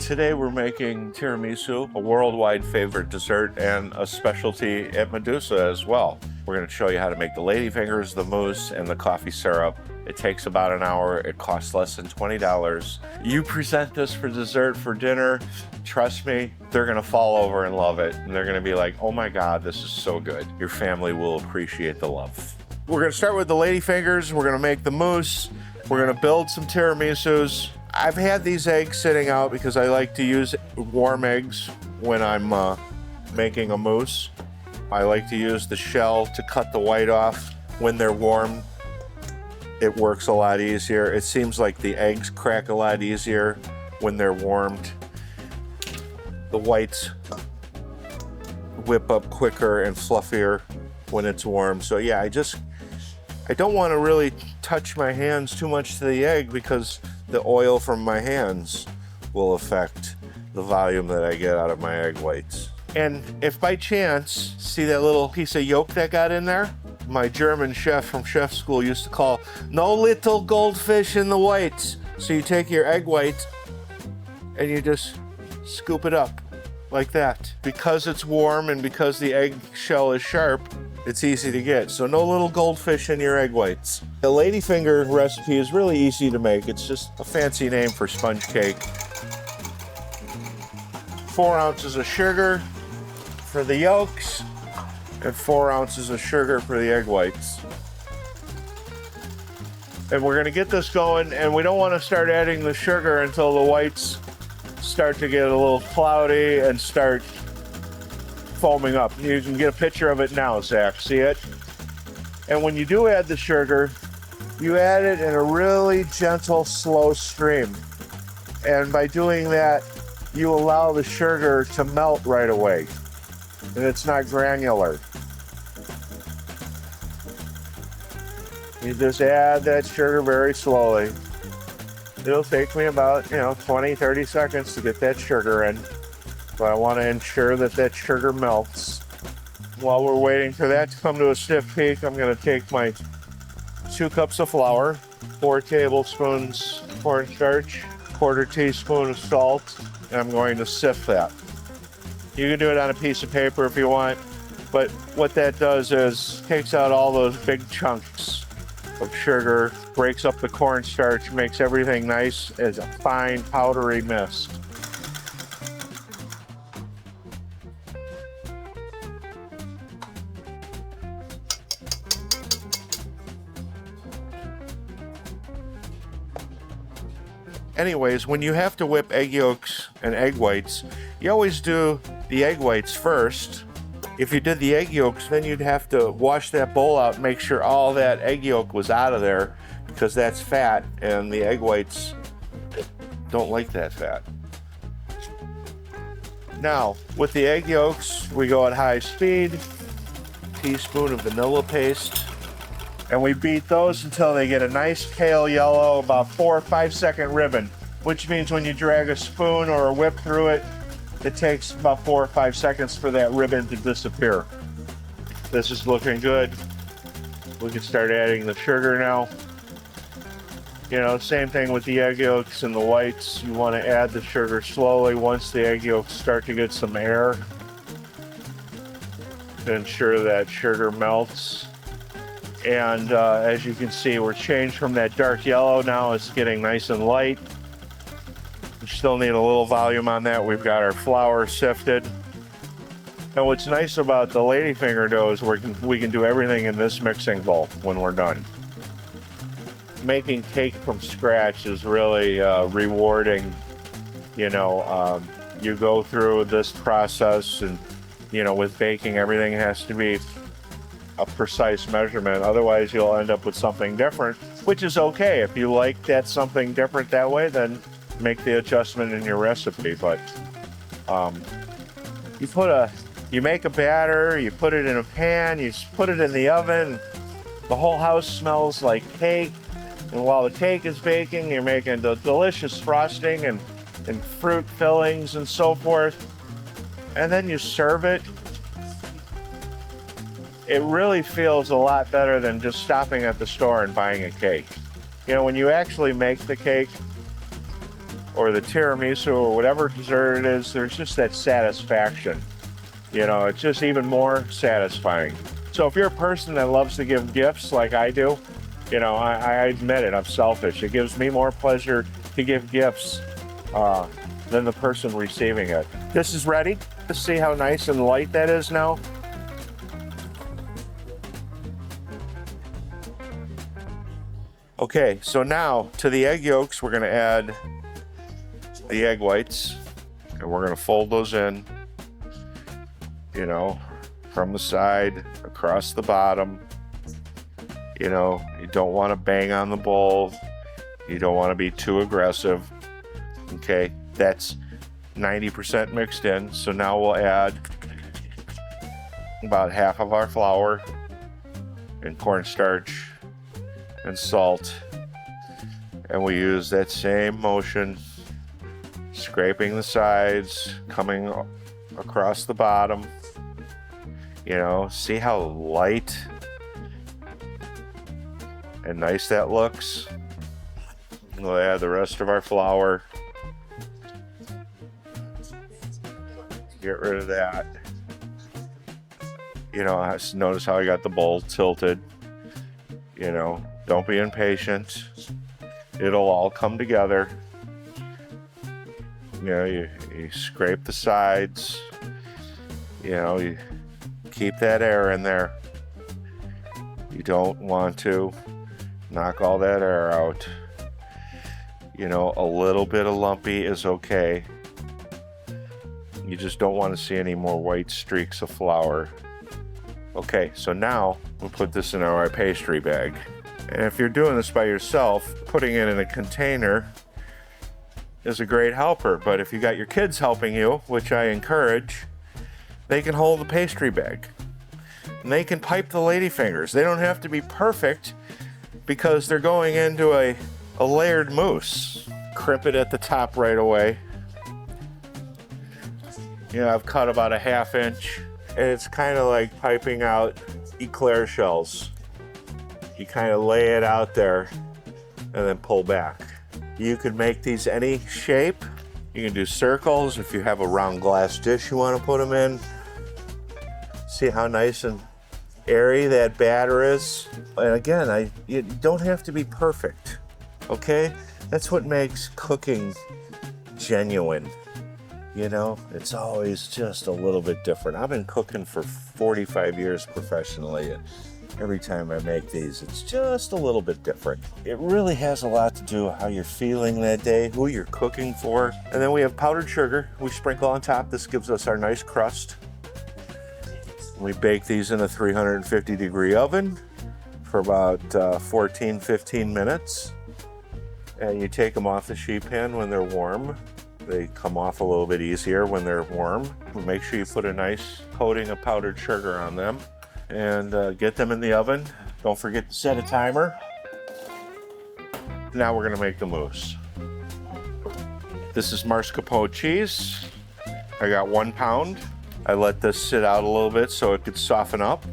Today we're making tiramisu, a worldwide favorite dessert and a specialty at Medusa as well. We're going to show you how to make the ladyfingers, the mousse, and the coffee syrup. It takes about an hour. It costs less than $20. You present this for dessert, for dinner, trust me, they're going to fall over and love it. And they're going to be like, oh my God, this is so good. Your family will appreciate the love. We're going to start with the ladyfingers. We're going to make the mousse. We're going to build some tiramisus. I've had these eggs sitting out because I like to use warm eggs when I'm making a mousse. I like to use the shell to cut the white off when they're warm. It works a lot easier. It seems like the eggs crack a lot easier when they're warmed. The whites whip up quicker and fluffier when it's warm. So yeah, I don't want to really touch my hands too much to the egg because the oil from my hands will affect the volume that I get out of my egg whites. And if by chance, see that little piece of yolk that got in there? My German chef from chef school used to call, no little goldfish in the whites. So you take your egg white and you just scoop it up like that. Because it's warm and because the egg shell is sharp, it's easy to get. So no little goldfish in your egg whites. The ladyfinger recipe is really easy to make. It's just a fancy name for sponge cake. 4 ounces of sugar for the yolks and 4 ounces of sugar for the egg whites. And we're gonna get this going, and we don't wanna start adding the sugar until the whites start to get a little cloudy and start foaming up. You can get a picture of it now, Zach, see it? And when you do add the sugar, you add it in a really gentle, slow stream. And by doing that, you allow the sugar to melt right away. And it's not granular. You just add that sugar very slowly. It'll take me about, 20, 30 seconds to get that sugar in. But I want to ensure that that sugar melts. While we're waiting for that to come to a stiff peak, I'm going to take my 2 cups of flour, 4 tablespoons cornstarch, 1/4 teaspoon of salt, and I'm going to sift that. You can do it on a piece of paper if you want, but what that does is takes out all those big chunks of sugar, breaks up the cornstarch, makes everything nice as a fine powdery mist. Anyways, when you have to whip egg yolks and egg whites, you always do the egg whites first. If you did the egg yolks, then you'd have to wash that bowl out and make sure all that egg yolk was out of there because that's fat and the egg whites don't like that fat. Now, with the egg yolks, we go at high speed, teaspoon of vanilla paste, and we beat those until they get a nice pale yellow, about 4 or 5 second ribbon, which means when you drag a spoon or a whip through it, it takes about 4 or 5 seconds for that ribbon to disappear. This is looking good. We can start adding the sugar now. Same thing with the egg yolks and the whites. You want to add the sugar slowly once the egg yolks start to get some air to ensure that sugar melts. And as you can see, we're changed from that dark yellow. Now it's getting nice and light. We still need a little volume on that. We've got our flour sifted. And what's nice about the ladyfinger dough is we can do everything in this mixing bowl when we're done. Making cake from scratch is really rewarding. You go through this process and, with baking, everything has to be a precise measurement. Otherwise, you'll end up with something different, which is okay. If you like that something different that way, then make the adjustment in your recipe. But you make a batter, you put it in a pan, you put it in the oven, the whole house smells like cake. And while the cake is baking, you're making the delicious frosting and fruit fillings and so forth. And then you serve it. It really feels a lot better than just stopping at the store and buying a cake. When you actually make the cake, or the tiramisu or whatever dessert it is, there's just that satisfaction. You know, it's just even more satisfying. So if you're a person that loves to give gifts like I do, you know, I admit it, I'm selfish. It gives me more pleasure to give gifts than the person receiving it. This is ready. Let's see how nice and light that is now. Okay, so now to the egg yolks, we're gonna add the egg whites, and we're gonna fold those in, you know, from the side, across the bottom. You know, you don't want to bang on the bowl. You don't want to be too aggressive. Okay, that's 90% mixed in. So now we'll add about half of our flour and cornstarch and salt. And we use that same motion, scraping the sides, coming across the bottom. You know, see how light and nice that looks. We'll add the rest of our flour. Get rid of that. You know, notice how I got the bowl tilted. You know, don't be impatient. It'll all come together. You know, you scrape the sides. You know, you keep that air in there. You don't want to knock all that air out. You know, a little bit of lumpy is okay. You just don't want to see any more white streaks of flour. Okay, so now we'll put this in our pastry bag. And if you're doing this by yourself, putting it in a container is a great helper. But if you got your kids helping you, which I encourage, they can hold the pastry bag. And they can pipe the ladyfingers. They don't have to be perfect because they're going into a layered mousse. Crimp it at the top right away. You know, I've cut about a 1/2 inch. And it's kind of like piping out eclair shells. You kind of lay it out there and then pull back. You can make these any shape. You can do circles if you have a round glass dish you want to put them in. See how nice and airy that batter is? And again, you don't have to be perfect, okay? That's what makes cooking genuine. You know, it's always just a little bit different. I've been cooking for 45 years professionally, and every time I make these, it's just a little bit different. It really has a lot to do with how you're feeling that day, who you're cooking for. And then we have powdered sugar we sprinkle on top. This gives us our nice crust. We bake these in a 350-degree oven for about 14-15 minutes. And you take them off the sheet pan when they're warm. They come off a little bit easier when they're warm. Make sure you put a nice coating of powdered sugar on them and get them in the oven. Don't forget to set a timer. Now we're gonna make the mousse. This is mascarpone cheese. I got 1 pound. I let this sit out a little bit so it could soften up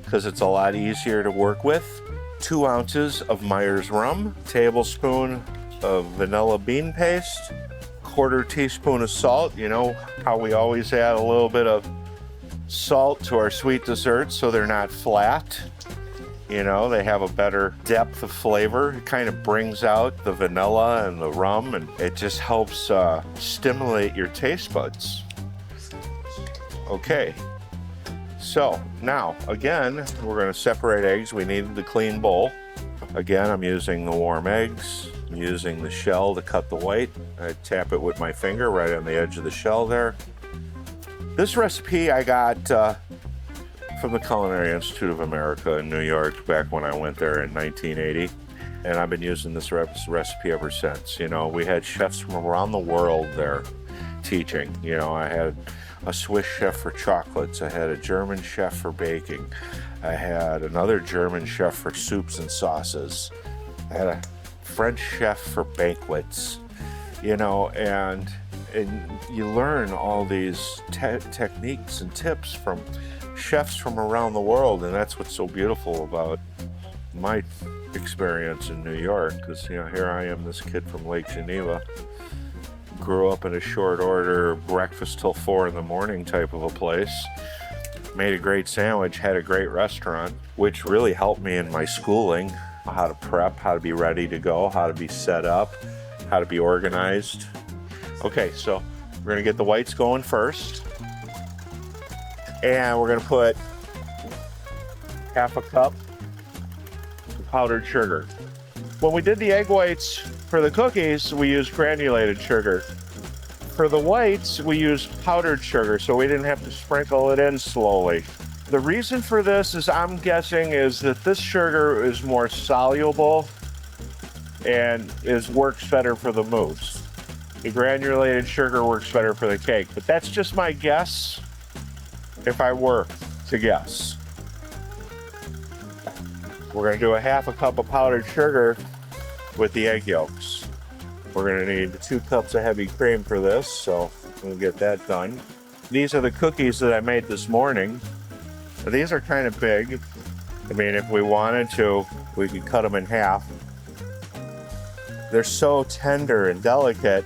because it's a lot easier to work with. 2 ounces of Myers rum, tablespoon of vanilla bean paste, 1/4 teaspoon of salt. You know how we always add a little bit of salt to our sweet desserts so they're not flat. You know, they have a better depth of flavor. It kind of brings out the vanilla and the rum, and it just helps stimulate your taste buds. Okay, so now again, we're going to separate eggs. We need the clean bowl. Again, I'm using the warm eggs. I'm using the shell to cut the white. I tap it with my finger right on the edge of the shell there. This recipe I got from the Culinary Institute of America in New York back when I went there in 1980. And I've been using this recipe ever since. You know, we had chefs from around the world there teaching. You know, I had a Swiss chef for chocolates. I had a German chef for baking. I had another German chef for soups and sauces. I had a French chef for banquets, you know, and you learn all these techniques and tips from chefs from around the world, and that's what's so beautiful about my experience in New York, because, you know, here I am, this kid from Lake Geneva, Grew up in a short order, breakfast till 4 in the morning type of a place. Made a great sandwich, had a great restaurant, which really helped me in my schooling. How to prep, how to be ready to go, how to be set up, how to be organized. Okay, so we're gonna get the whites going first. And we're gonna put half a cup of powdered sugar. When we did the egg whites for the cookies, we used granulated sugar. For the whites, we used powdered sugar, so we didn't have to sprinkle it in slowly. The reason for this is, I'm guessing, is that this sugar is more soluble and works better for the mousse. The granulated sugar works better for the cake, but that's just my guess if I were to guess. We're gonna do a half a cup of powdered sugar with the egg yolks. We're gonna need 2 cups of heavy cream for this, so we'll get that done. These are the cookies that I made this morning. These are kind of big. I mean, if we wanted to, we could cut them in half. They're so tender and delicate,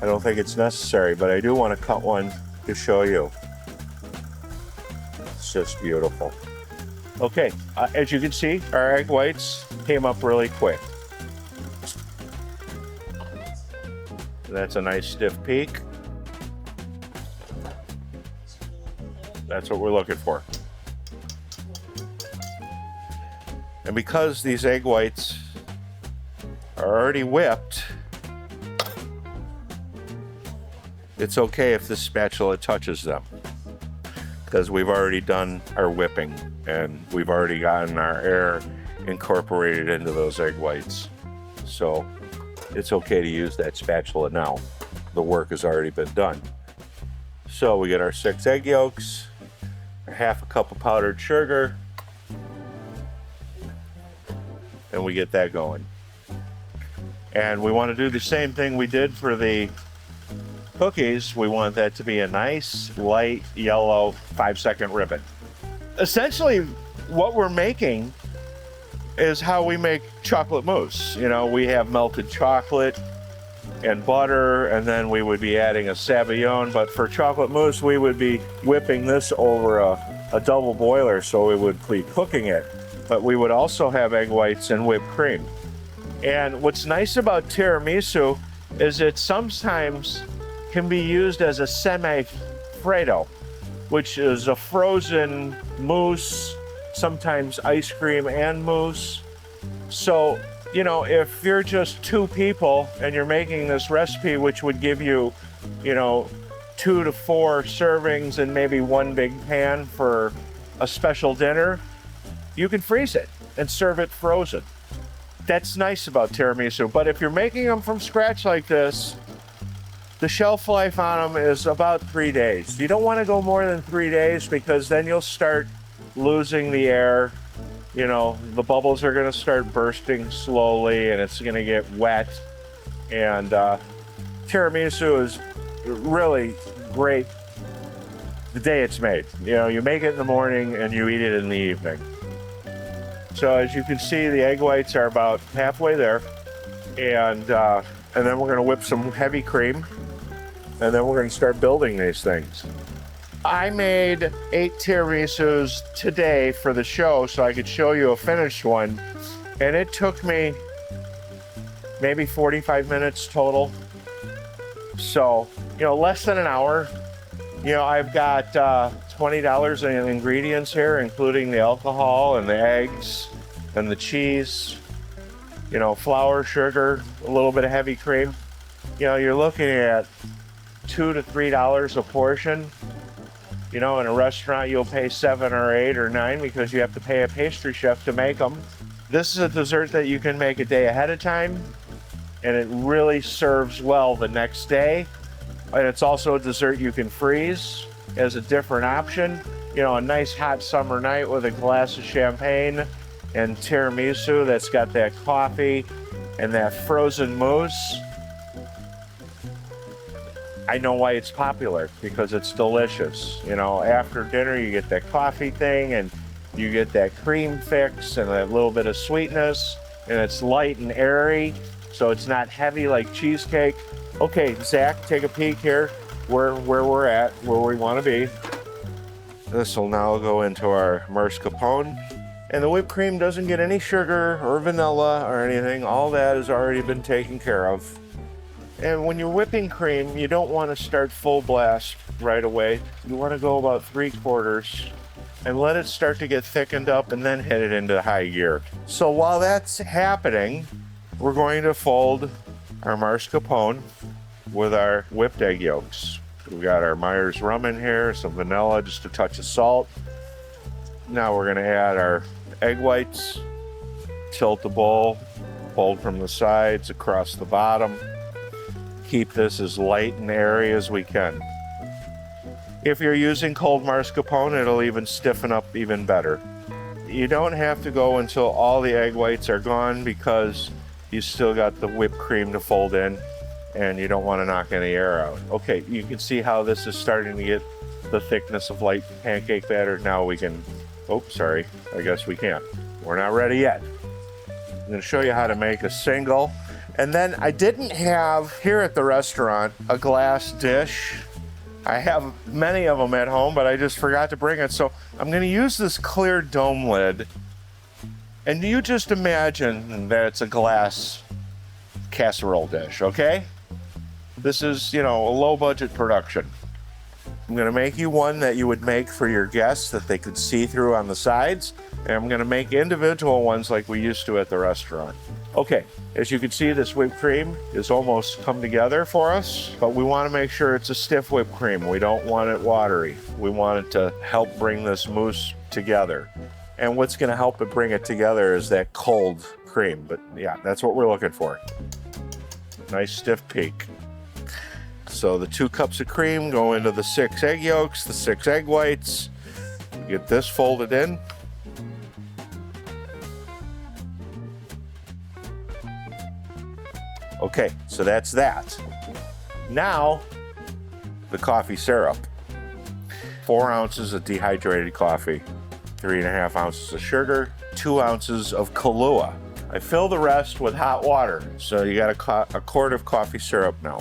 I don't think it's necessary, but I do want to cut one to show you. It's just beautiful. Okay, as you can see, our egg whites came up really quick. That's a nice stiff peak. That's what we're looking for. And because these egg whites are already whipped, it's okay if this spatula touches them, because we've already done our whipping and we've already gotten our air incorporated into those egg whites. So it's okay to use that spatula now. The work has already been done. So we get our 6 egg yolks, half a cup of powdered sugar, and we get that going. And we want to do the same thing we did for the cookies. We want that to be a nice light yellow 5-second ribbon. Essentially, what we're making is how we make chocolate mousse. You know, we have melted chocolate and butter, and then we would be adding a sabayon. But for chocolate mousse, we would be whipping this over a double boiler, so we would be cooking it. But we would also have egg whites and whipped cream. And what's nice about tiramisu is it sometimes can be used as a semi-freddo, which is a frozen mousse, sometimes ice cream and mousse. So, you know, if you're just 2 people and you're making this recipe, which would give you, you know, 2 to 4 servings and maybe 1 big pan for a special dinner, you can freeze it and serve it frozen. That's nice about tiramisu. But if you're making them from scratch like this, the shelf life on them is about 3 days. You don't want to go more than 3 days, because then you'll start losing the air. You know, the bubbles are going to start bursting slowly and it's going to get wet. And tiramisu is really great the day it's made. You know, you make it in the morning and you eat it in the evening. So as you can see, the egg whites are about halfway there. And then we're going to whip some heavy cream. And then we're going to start building these things. I made 8 tiramisus today for the show so I could show you a finished one. And it took me maybe 45 minutes total. So, you know, less than an hour. You know, I've got $20 in ingredients here, including the alcohol and the eggs and the cheese, you know, flour, sugar, a little bit of heavy cream. You know, you're looking at $2 to $3 a portion. You know, in a restaurant, you'll pay 7 or 8 or 9 because you have to pay a pastry chef to make them. This is a dessert that you can make a day ahead of time, and it really serves well the next day. And it's also a dessert you can freeze as a different option. You know, a nice hot summer night with a glass of champagne and tiramisu that's got that coffee and that frozen mousse. I know why it's popular, because it's delicious. You know, after dinner you get that coffee thing and you get that cream fix and a little bit of sweetness, and it's light and airy, so it's not heavy like cheesecake. Okay, Zach, take a peek here where we're at, where we want to be. This will now go into our mascarpone. And the whipped cream doesn't get any sugar or vanilla or anything. All that has already been taken care of. And when you're whipping cream, you don't want to start full blast right away. You want to go about 3/4 and let it start to get thickened up and then hit it into high gear. So while that's happening, we're going to fold our mascarpone with our whipped egg yolks. We've got our Myers rum in here, some vanilla, just a touch of salt. Now we're going to add our egg whites, tilt the bowl, fold from the sides across the bottom. Keep this as light and airy as we can. If you're using cold mascarpone, it'll even stiffen up even better. You don't have to go until all the egg whites are gone because you still got the whipped cream to fold in and you don't want to knock any air out. Okay, you can see how this is starting to get the thickness of light pancake batter. Now we can, oh, sorry, I guess we can't. We're not ready yet. I'm going to show you how to make a single. And then I didn't have here at the restaurant a glass dish. I have many of them at home, but I just forgot to bring it. So I'm going to use this clear dome lid. And you just imagine that it's a glass casserole dish, okay? This is, you know, a low budget production. I'm gonna make you one that you would make for your guests that they could see through on the sides. And I'm gonna make individual ones like we used to at the restaurant. Okay, as you can see, this whipped cream is almost come together for us, but we wanna make sure it's a stiff whipped cream. We don't want it watery. We want it to help bring this mousse together. And what's gonna help it bring it together is that cold cream. But yeah, that's what we're looking for. Nice stiff peak. So the 2 cups of cream go into the 6 egg yolks, the 6 egg whites. Get this folded in. Okay, so that's that. Now, the coffee syrup. 4 ounces of dehydrated coffee, 3.5 ounces of sugar, 2 ounces of Kahlua. I fill the rest with hot water. So you got a quart of coffee syrup now.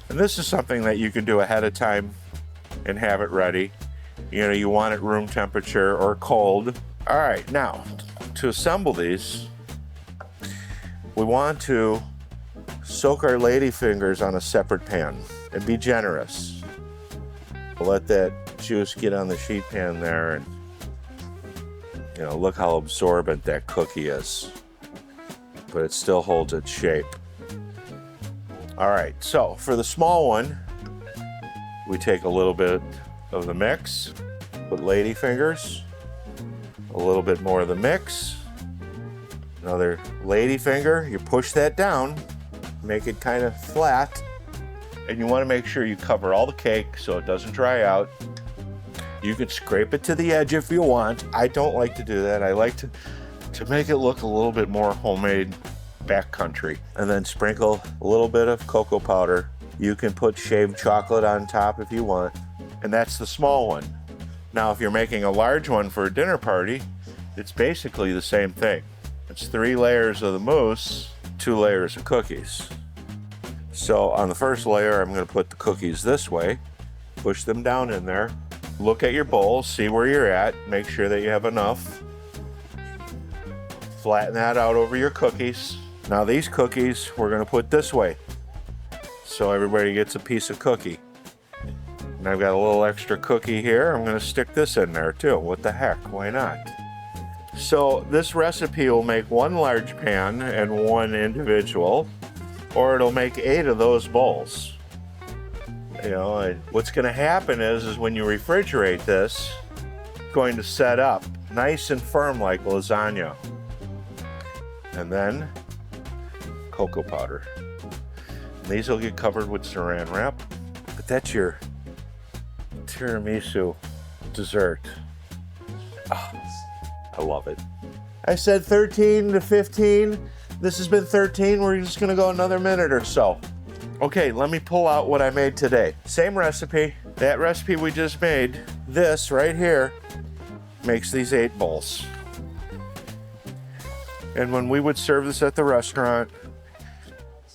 And this is something that you can do ahead of time and have it ready. You know, you want it room temperature or cold. All right, now to assemble these, we want to soak our ladyfingers on a separate pan and be generous. We'll let that juice get on the sheet pan there, and you know, look how absorbent that cookie is, but it still holds its shape. All right, so for the small one, we take a little bit of the mix, put ladyfingers, a little bit more of the mix, another ladyfinger, you push that down, make it kind of flat, and you want to make sure you cover all the cake so it doesn't dry out. You can scrape it to the edge if you want. I don't like to do that. I like to make it look a little bit more homemade, backcountry. And then sprinkle a little bit of cocoa powder. You can put shaved chocolate on top if you want. And that's the small one. Now, if you're making a large one for a dinner party, it's basically the same thing. It's 3 layers of the mousse, 2 layers of cookies. So on the first layer, I'm going to put the cookies this way, push them down in there. Look at your bowl, see where you're at, make sure that you have enough. Flatten that out over your cookies. Now these cookies we're going to put this way, so everybody gets a piece of cookie. And I've got a little extra cookie here. I'm going to stick this in there too. What the heck, why not? So this recipe will make 1 large pan and 1 individual, or it'll make 8 of those bowls. You know, what's going to happen is when you refrigerate this, it's going to set up nice and firm like lasagna. And then cocoa powder. And these will get covered with saran wrap. But that's your tiramisu dessert. Oh, I love it. I said 13 to 15. This has been 13. We're just going to go another minute or so. Okay, let me pull out what I made today. Same recipe. That recipe we just made, this right here, makes these 8 bowls. And when we would serve this at the restaurant,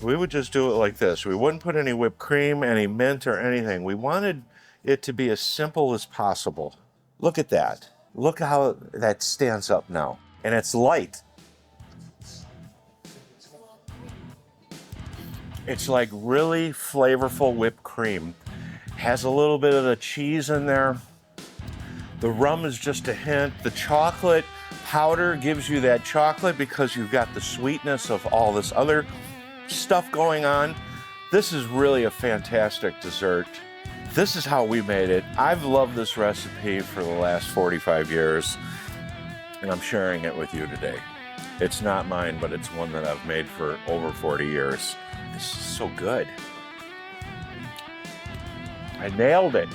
we would just do it like this. We wouldn't put any whipped cream, any mint, or anything. We wanted it to be as simple as possible. Look at that. Look how that stands up now. And it's light. It's like really flavorful whipped cream. Has a little bit of the cheese in there. The rum is just a hint. The chocolate powder gives you that chocolate because you've got the sweetness of all this other stuff going on. This is really a fantastic dessert. This is how we made it. I've loved this recipe for the last 45 years, and I'm sharing it with you today. It's not mine, but it's one that I've made for over 40 years. This is so good. I nailed it.